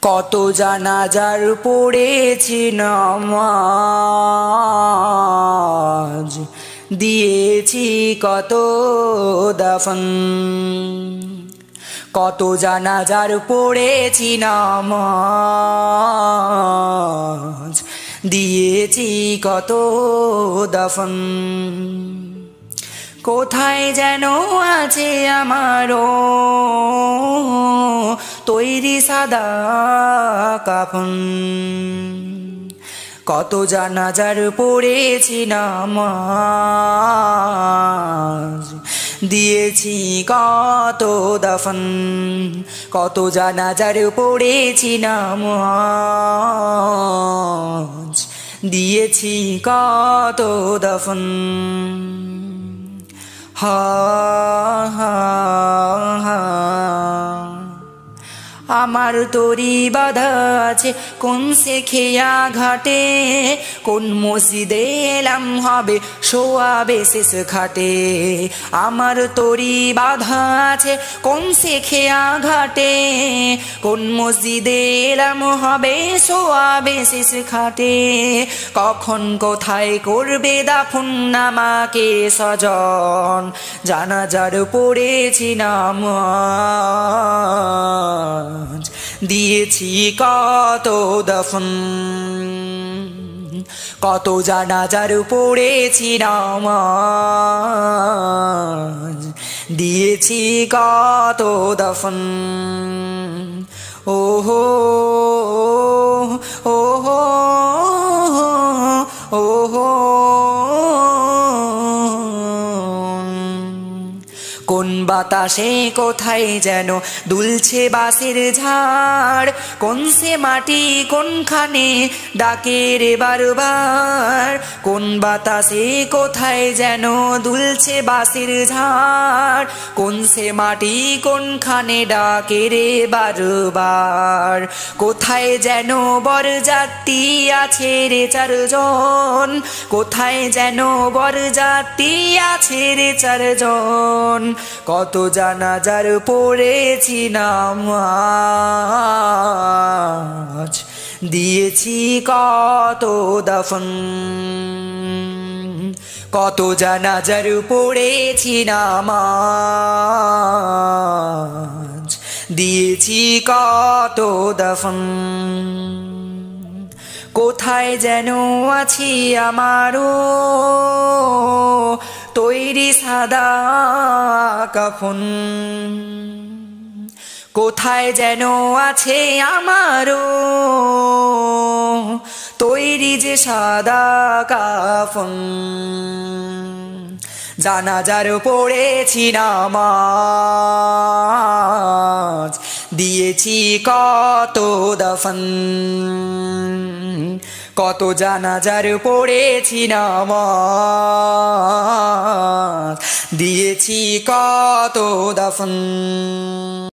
কত জানাজার পড়েছি নামাজ, দিয়েছি কত দাফন। কত জানাজার পড়েছি নামাজ, দিয়েছি কত দাফন। কোথায় যেন আছে আমারও তৈরি সাদা কাফন। কত জানাজার পড়েছি নামাজ, দিয়েছি কত দাফন। কত জানাজার পড়েছি নামাজ, দিয়েছি কত দাফন। হা হা হা আমার তরি বাঁধা আছে কোন সে খেয়া ঘাটে, কোন মসজিদে এলাম হবে শোয়াবে শেষ খাটে। আমার তরি বাঁধা আছে কোন সে খেয়া ঘাটে, কোন মসজিদে এলাম হবে শোয়াবে শেষ খাটে। কখন কোথায় করবে দাফন আমাকে স্বজন, জানাজার পড়েছি নামাজ, দিয়েছি কত দাফন। কত জানাজার পড়েছি নামাজ, দিয়েছি কত দাফন। ওহো ওহো ওহো কোন বাতাসে কোথায় যেন দুলছে বাঁশের ঝাড়, কোন সে মাটি কোনখানে ডাকে রে বারবার। কোন বাতাসে কোথায় যেন দুলছে বাঁশের ঝাড়, কোন সে মাটি কোনখানে ডাকে রে বারবার। কোথায় যেন বরযাত্রী আছে রে চারজন, কোথায় যেন বরযাত্রী আছে রে চারজন। কত জানাজার পড়েছি নামাজ, দিয়েছি কত দাফন। কত জানাজার পড়েছি নামাজ, দিয়েছি কত দাফন। কোথায় যেন আছি আমারও তৈরি সাদা কাফন। কোথায় যেন আছে আমারও তৈরি যে সাদা কাফন। জানাজার পড়েছি নামাজ, দিয়েছি কত দাফন। কত জানাজার পড়েছি নামাজ, দিয়েছি কত দাফন।